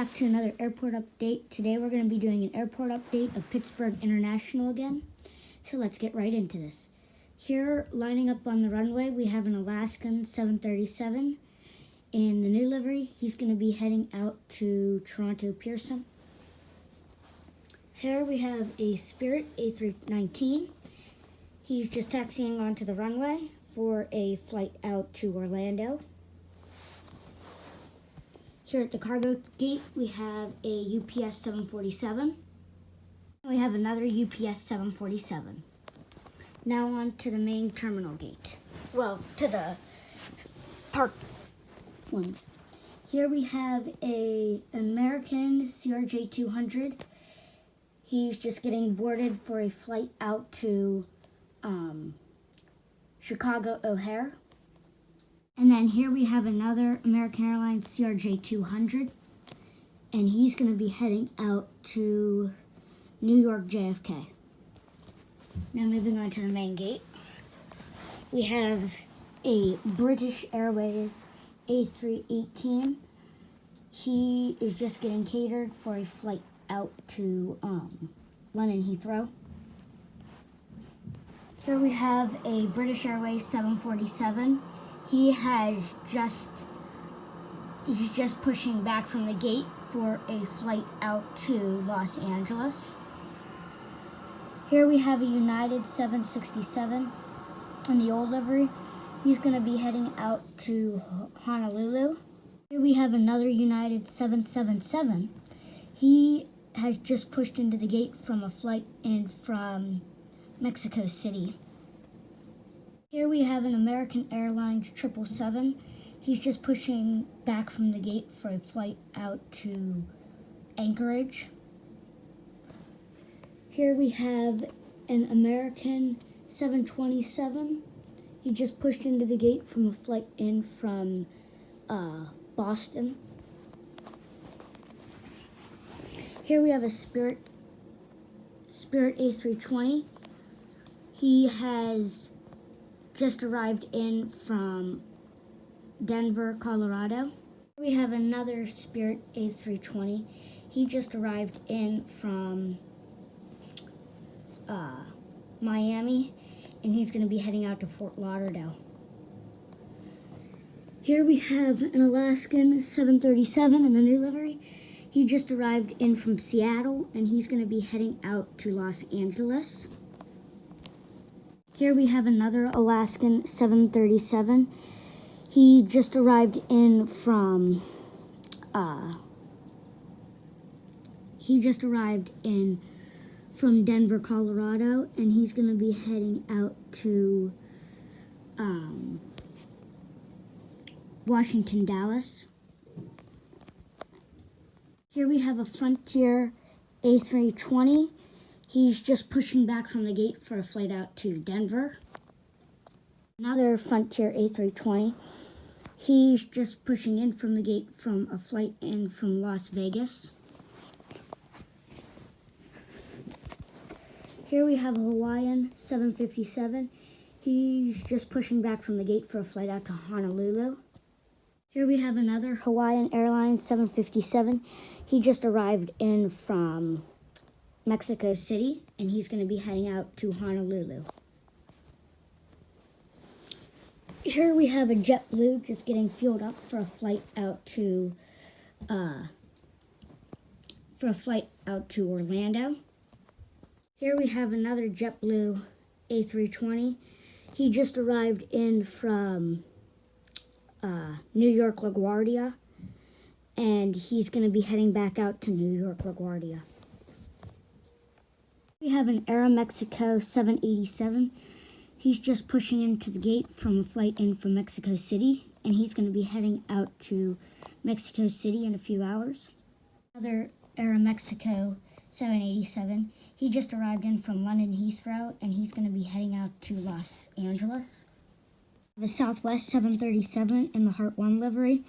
back to another airport update. Today we're going to be doing an airport update of Pittsburgh International again. So let's get right into this. Here, lining up on the runway, we have an Alaskan 737. In the new livery, he's going to be heading out to Toronto Pearson. Here we have a Spirit A319. He's just taxiing onto the runway for a flight out to Orlando. Here at the cargo gate, we have a UPS 747. We have another UPS 747. Now on to the main terminal gate. Well, to the park ones. Here we have an American CRJ 200. He's just getting boarded for a flight out to Chicago O'Hare. And then here we have another American Airlines CRJ 200, and he's going to be heading out to New York JFK. Now moving on to the main gate, we have a British Airways A318. He is just getting catered for a flight out to London Heathrow. Here we have a British Airways 747. He's just pushing back from the gate for a flight out to Los Angeles. Here we have a United 767 in the old livery. He's going to be heading out to Honolulu. Here we have another United 777. He has just pushed into the gate from a flight in from Mexico City. Here we have an American Airlines 777. He's just pushing back from the gate for a flight out to Anchorage. Here we have an American 727. He just pushed into the gate from a flight in from Boston. Here we have a Spirit A320. He has just arrived in from Denver, Colorado. We have another Spirit A320. He just arrived in from Miami, and he's going to be heading out to Fort Lauderdale. Here we have an Alaskan 737 in the new livery. He just arrived in from Seattle, and he's going to be heading out to Los Angeles. Here we have another Alaskan 737. He just arrived in from Denver, Colorado, and he's going to be heading out to Washington, Dallas. Here we have a Frontier A320. He's just pushing back from the gate for a flight out to Denver. Another Frontier A320. He's just pushing in from the gate from a flight in from Las Vegas. Here we have a Hawaiian 757. He's just pushing back from the gate for a flight out to Honolulu. Here we have another Hawaiian Airlines 757. He just arrived in from Mexico City, and he's going to be heading out to Honolulu. Here we have a JetBlue just getting fueled up for a flight out to Orlando. Here we have another JetBlue A320. He just arrived in from New York LaGuardia, and he's going to be heading back out to New York LaGuardia. We have an Aeromexico 787. He's just pushing into the gate from a flight in from Mexico City, and he's going to be heading out to Mexico City in a few hours. Another Aeromexico 787. He just arrived in from London Heathrow, and he's going to be heading out to Los Angeles. The Southwest 737 in the Heart 1 livery.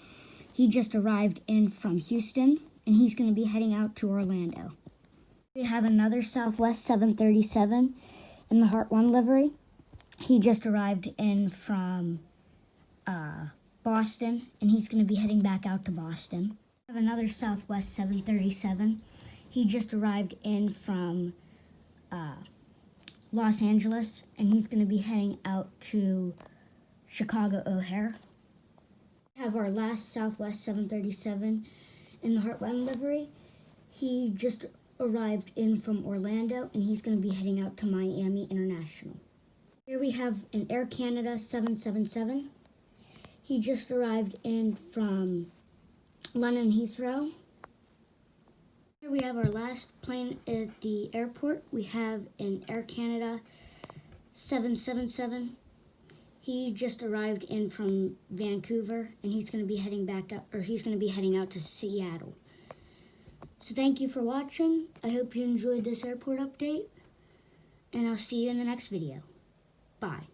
He just arrived in from Houston, and he's going to be heading out to Orlando. We have another Southwest 737 in the Heart 1 livery. He just arrived in from Boston, and he's going to be heading back out to Boston. We have another Southwest 737. He just arrived in from Los Angeles, and he's going to be heading out to Chicago O'Hare. We have our last Southwest 737 in the Heartland livery. He just arrived in from Orlando, and he's going to be heading out to Miami International. Here we have an Air Canada 777. He just arrived in from London Heathrow. Here we have our last plane at the airport. We have an Air Canada 777. He just arrived in from Vancouver, and he's going to be heading back up, or he's going to be heading out to Seattle. So thank you for watching. I hope you enjoyed this airport update, and I'll see you in the next video. Bye.